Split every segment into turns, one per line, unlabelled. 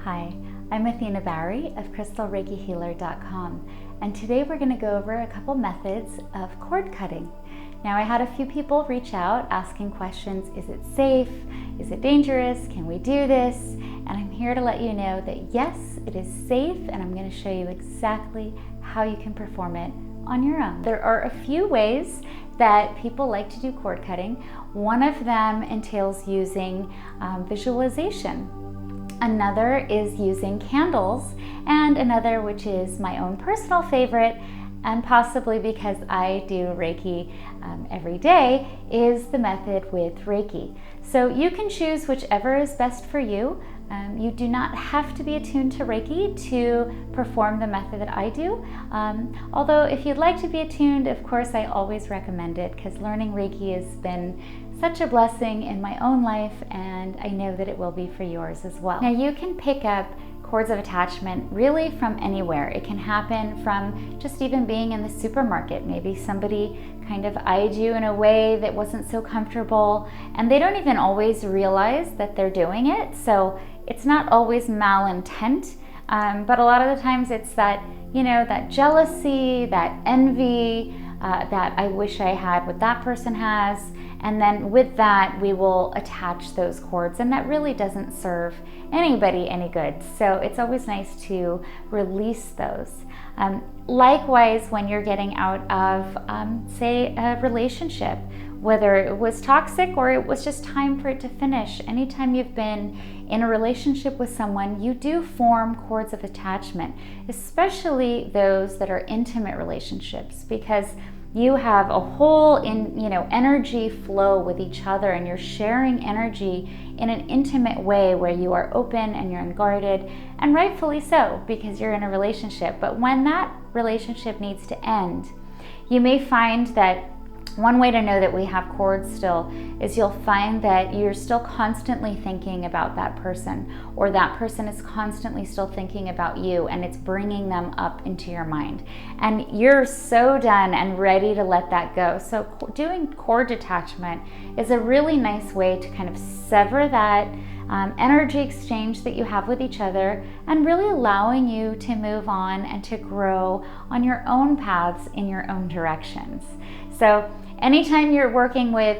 Hi, I'm Athena of CrystalReikiHealer.com, and today we're going to go over a couple methods of cord cutting. Now, I had a few people reach out asking questions. Is it safe? Is it dangerous? Can we do this? And I'm here to let you know that yes, it is safe, and I'm going to show you exactly how you can perform it on your own. There are a few ways that people like to do cord cutting. One of them entails using visualization. Another is using candles, and another, which is my own personal favorite, and possibly because I do Reiki every day, is the method with Reiki. So you can choose whichever is best for you. You do not have to be attuned to Reiki to perform the method that I do. Although if you'd like to be attuned, of course, I always recommend it, because learning Reiki has been such a blessing in my own life, and I know that it will be for yours as well. Now, you can pick up cords of attachment really from anywhere. It can happen from just even being in the supermarket. Maybe somebody kind of eyed you in a way that wasn't so comfortable, and they don't even always realize that they're doing it. So it's not always malintent, but a lot of the times it's that, that jealousy, that envy, that I wish I had what that person has. And then with that, we will attach those cords, and that really doesn't serve anybody any good. So it's always nice to release those. Likewise, when you're getting out of, say, a relationship, whether it was toxic or it was just time for it to finish, anytime you've been in a relationship with someone, you do form cords of attachment, especially those that are intimate relationships, because you have a whole energy flow with each other, and you're sharing energy in an intimate way where you are open and you're unguarded, and rightfully so, because you're in a relationship. But when that relationship needs to end, you may find that one way to know that we have cords still is you'll find that you're still constantly thinking about that person, or that person is constantly still thinking about you, and it's bringing them up into your mind. And you're so done and ready to let that go. So doing cord detachment is a really nice way to kind of sever that energy exchange that you have with each other, and really allowing you to move on and to grow on your own paths in your own directions. So anytime you're working with,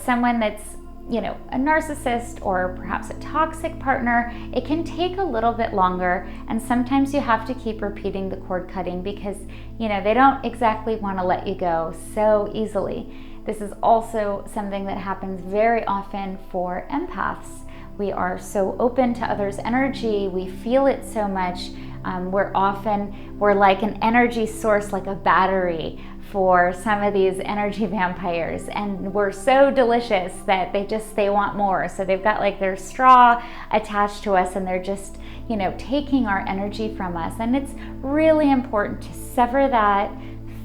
someone that's, a narcissist or perhaps a toxic partner, it can take a little bit longer, and sometimes you have to keep repeating the cord cutting because, they don't exactly want to let you go so easily. This is also something that happens very often for empaths. We are so open to others' energy, we feel it so much. We're like an energy source, like a battery for some of these energy vampires, and we're so delicious that they want more. So they've got like their straw attached to us, and they're just, taking our energy from us. And it's really important to sever that,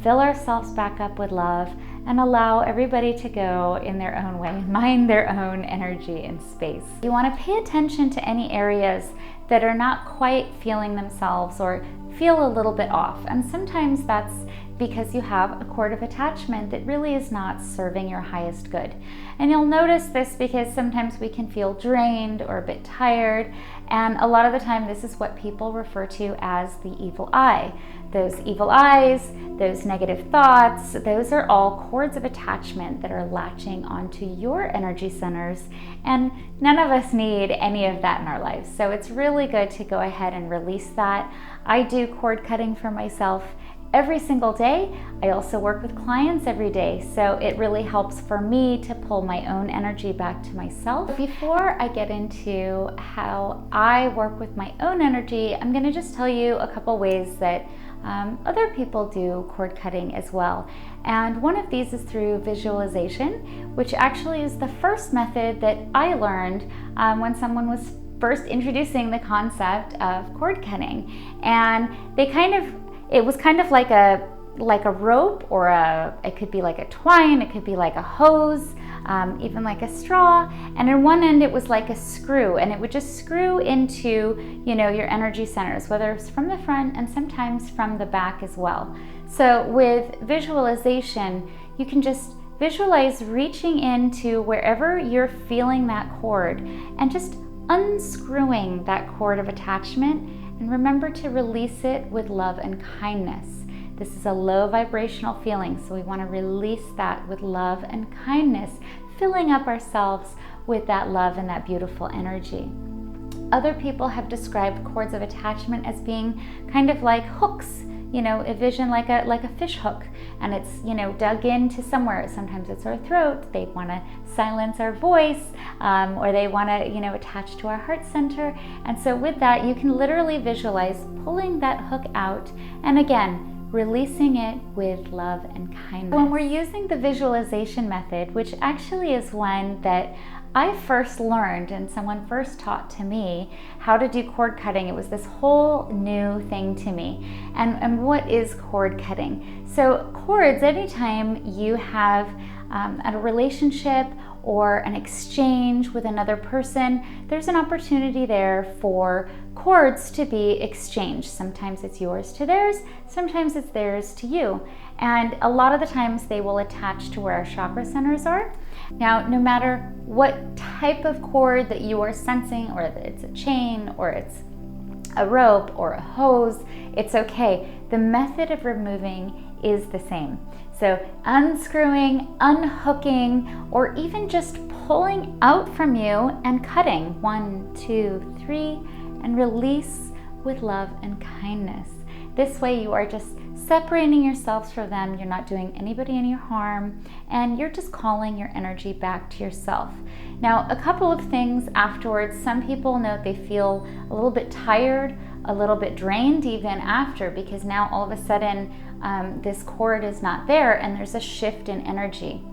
fill ourselves back up with love, and allow everybody to go in their own way, mind their own energy and space. You want to pay attention to any areas that are not quite feeling themselves or feel a little bit off. And sometimes that's because you have a cord of attachment that really is not serving your highest good. And you'll notice this because sometimes we can feel drained or a bit tired, and a lot of the time this is what people refer to as the evil eye. Those evil eyes, those negative thoughts, those are all cords of attachment that are latching onto your energy centers, and none of us need any of that in our lives. So it's really good to go ahead and release that. I do cord cutting for myself every single day. I also work with clients every day, so it really helps for me to pull my own energy back to myself. Before I get into how I work with my own energy, I'm going to just tell you a couple ways that other people do cord cutting as well. And one of these is through visualization, which actually is the first method that I learned when someone was first introducing the concept of cord cutting. And it was kind of like a rope, or it could be like a twine, it could be like a hose, even like a straw, and in one end it was like a screw, and it would just screw into, your energy centers, whether it's from the front and sometimes from the back as well. So with visualization, you can just visualize reaching into wherever you're feeling that cord and just unscrewing that cord of attachment, and remember to release it with love and kindness. This is a low vibrational feeling, so we want to release that with love and kindness, filling up ourselves with that love and that beautiful energy. Other people have described cords of attachment as being kind of like hooks, envision like a fish hook, and it's, dug into somewhere. Sometimes it's our throat. They want to silence our voice, or they want to, attach to our heart center. And so with that, you can literally visualize pulling that hook out, and again, releasing it with love and kindness. When we're using the visualization method, which actually is one that I first learned and someone first taught to me how to do cord cutting, it was this whole new thing to me. And what is cord cutting? So cords, anytime you have a relationship or an exchange with another person, there's an opportunity there for cords to be exchanged. Sometimes it's yours to theirs, sometimes it's theirs to you. And a lot of the times they will attach to where our chakra centers are. Now, no matter what type of cord that you are sensing, or it's a chain, or it's a rope, or a hose, it's okay. The method of removing is the same. So unscrewing, unhooking, or even just pulling out from you and cutting. 1, 2, 3, and release with love and kindness. This way you are just separating yourselves from them. You're not doing anybody any harm, and you're just calling your energy back to yourself. Now, a couple of things afterwards. Some people note they feel a little bit tired, a little bit drained even after, because now all of a sudden this cord is not there and there's a shift in energy.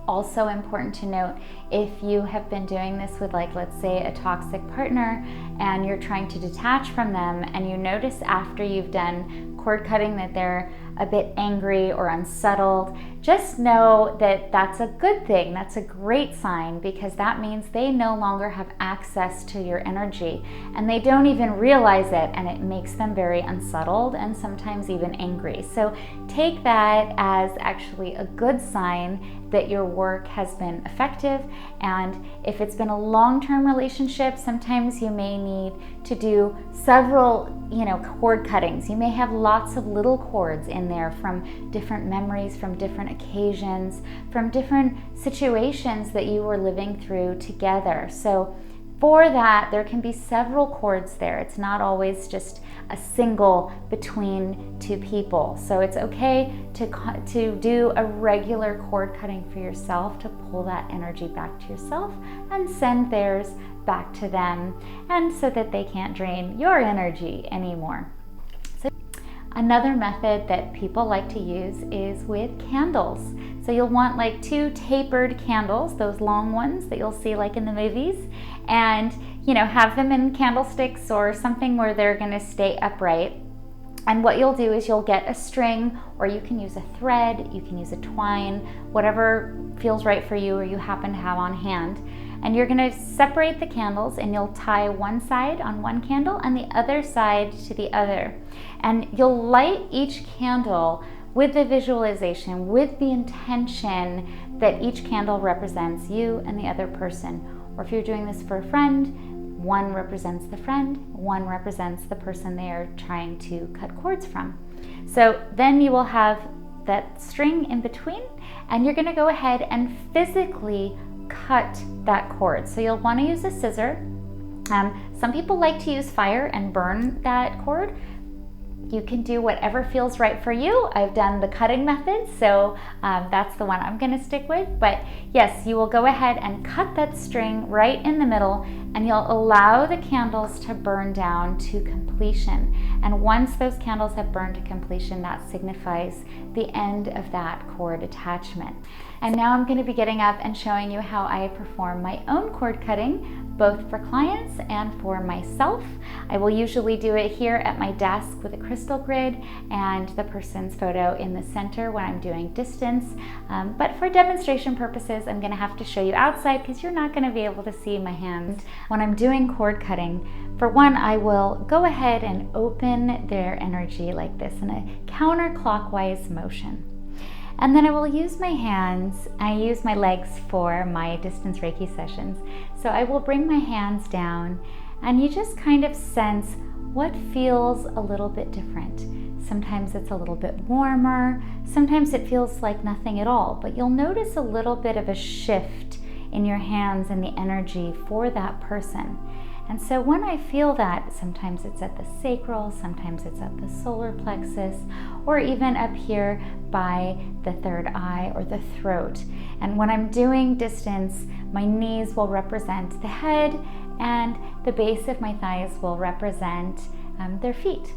Also important to note, if you have been doing this with, like, let's say a toxic partner and you're trying to detach from them, and you notice after you've done cord cutting that they're a bit angry or unsettled, just know that that's a good thing. That's a great sign, because that means they no longer have access to your energy and they don't even realize it, and it makes them very unsettled and sometimes even angry. So take that as actually a good sign that your work has been effective. And if it's been a long-term relationship, sometimes you may need to do several, cord cuttings. You may have lots of little cords in there from different memories, from different occasions, from different situations that you were living through together. So for that, there can be several cords there. It's not always just a single between two people. So it's okay to do a regular cord cutting for yourself, to pull that energy back to yourself and send theirs back to them, and so that they can't drain your energy anymore. So another method that people like to use is with candles. So you'll want like 2 tapered candles, those long ones that you'll see like in the movies, and have them in candlesticks or something where they're going to stay upright. And what you'll do is you'll get a string, or you can use a thread, you can use a twine, whatever feels right for you or you happen to have on hand. And you're going to separate the candles, and you'll tie one side on one candle and the other side to the other. And you'll light each candle with the visualization, with the intention that each candle represents you and the other person. Or if you're doing this for a friend, one represents the friend, one represents the person they are trying to cut cords from. So then you will have that string in between, and you're going to go ahead and physically cut that cord. So you'll want to use a scissor. Some people like to use fire and burn that cord. You can do whatever feels right for you. I've done the cutting method, so that's the one I'm going to stick with. But yes, you will go ahead and cut that string right in the middle, and you'll allow the candles to burn down to completion. And once those candles have burned to completion, that signifies the end of that cord attachment. And now I'm going to be getting up and showing you how I perform my own cord cutting, both for clients and for myself. I will usually do it here at my desk with a crystal grid and the person's photo in the center when I'm doing distance. But for demonstration purposes, I'm going to have to show you outside, because you're not going to be able to see my hands. When I'm doing cord cutting, for one, I will go ahead and open their energy like this in a counterclockwise motion. And then I will use my hands. I use my legs for my distance Reiki sessions. So I will bring my hands down, and you just kind of sense what feels a little bit different. Sometimes it's a little bit warmer, sometimes it feels like nothing at all, but you'll notice a little bit of a shift in your hands and the energy for that person. And so when I feel that, sometimes it's at the sacral, sometimes it's at the solar plexus, or even up here by the third eye or the throat. And when I'm doing distance, my knees will represent the head, and the base of my thighs will represent their feet.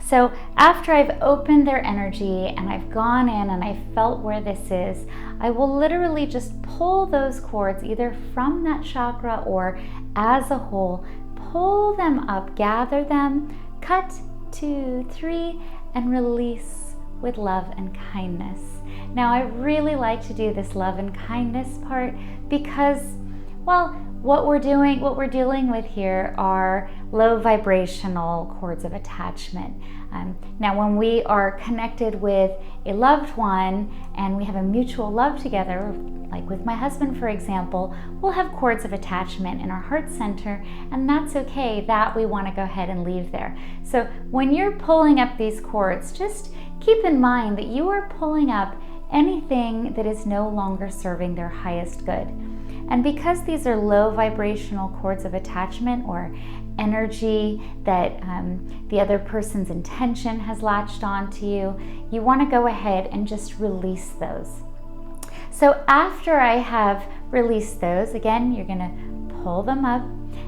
So after I've opened their energy and I've gone in and I've felt where this is, I will literally just pull those cords either from that chakra or as a whole, pull them up, gather them, cut 2, 3, and release with love and kindness. Now I really like to do this love and kindness part because, well, what we're dealing with here are low vibrational cords of attachment. Now when we are connected with a loved one and we have a mutual love together, like with my husband for example, we'll have cords of attachment in our heart center, and that's okay. That we want to go ahead and leave there. So when you're pulling up these cords, just keep in mind that you are pulling up anything that is no longer serving their highest good. And because these are low vibrational cords of attachment or energy that the other person's intention has latched onto you, you want to go ahead and just release those. So after I have released those, again, you're going to pull them up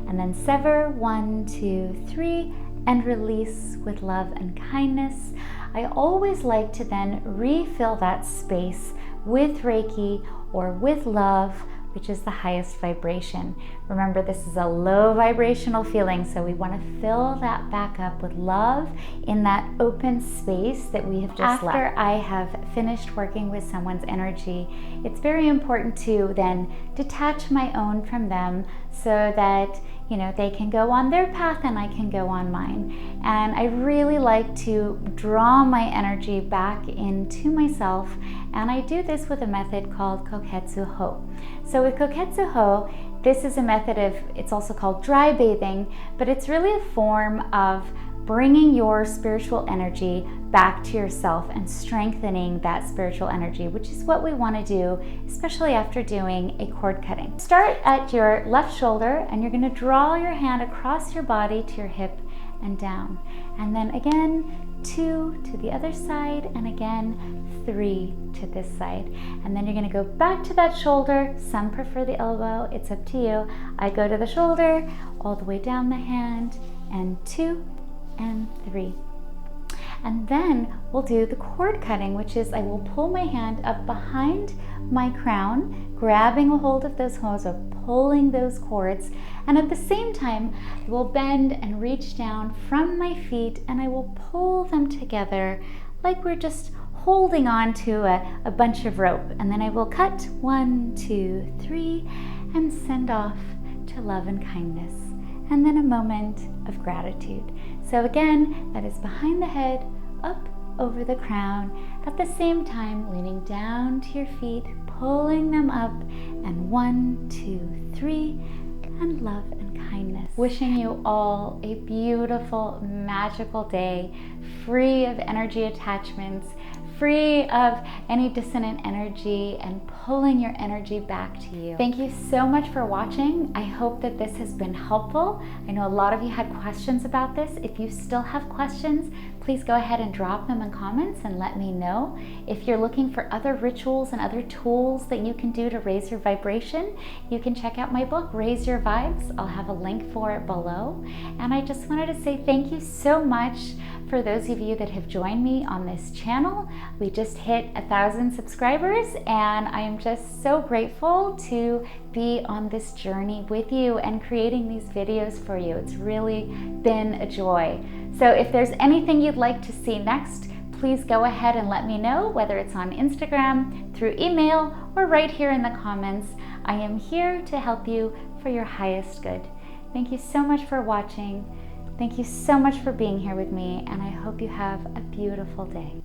and then sever 1, 2, 3 and release with love and kindness. I always like to then refill that space with Reiki or with love, which is the highest vibration. Remember, this is a low vibrational feeling, so we want to fill that back up with love in that open space that we have just left. After I have finished working with someone's energy, it's very important to then detach my own from them so that they can go on their path and I can go on mine. And I really like to draw my energy back into myself, and I do this with a method called Koketsuho. So with Koketsuho, this is a method of, it's also called dry bathing, but it's really a form of bringing your spiritual energy back to yourself and strengthening that spiritual energy, which is what we want to do, especially after doing a cord cutting. Start at your left shoulder and you're going to draw your hand across your body to your hip and down. And then again, 2 to the other side, and again 3 to this side. And then you're going to go back to that shoulder. Some prefer the elbow, it's up to you. I go to the shoulder, all the way down the hand, and 2 and 3. And then we'll do the cord cutting, which is I will pull my hand up behind my crown, grabbing a hold of those cords or pulling those cords, and at the same time I will bend and reach down from my feet and I will pull them together like we're just holding on to a bunch of rope. And then I will cut 1, 2, 3 and send off to love and kindness, and then a moment of gratitude. So again, that is behind the head, up over the crown, at the same time leaning down to your feet, pulling them up, and 1, 2, 3, and love and kindness. Wishing you all a beautiful, magical day, free of energy attachments, free of any dissonant energy, and pulling your energy back to you. Thank you so much for watching. I hope that this has been helpful. I know a lot of you had questions about this. If you still have questions, please go ahead and drop them in comments and let me know. If you're looking for other rituals and other tools that you can do to raise your vibration, you can check out my book, Raise Your Vibes. I'll have a link for it below. And I just wanted to say thank you so much for those of you that have joined me on this channel. We just hit 1,000 subscribers, and I am just so grateful to be on this journey with you and creating these videos for you. It's really been a joy. So if there's anything you'd like to see next, please go ahead and let me know, whether it's on Instagram, through email, or right here in the comments. I am here to help you for your highest good. Thank you so much for watching. Thank you so much for being here with me, and I hope you have a beautiful day.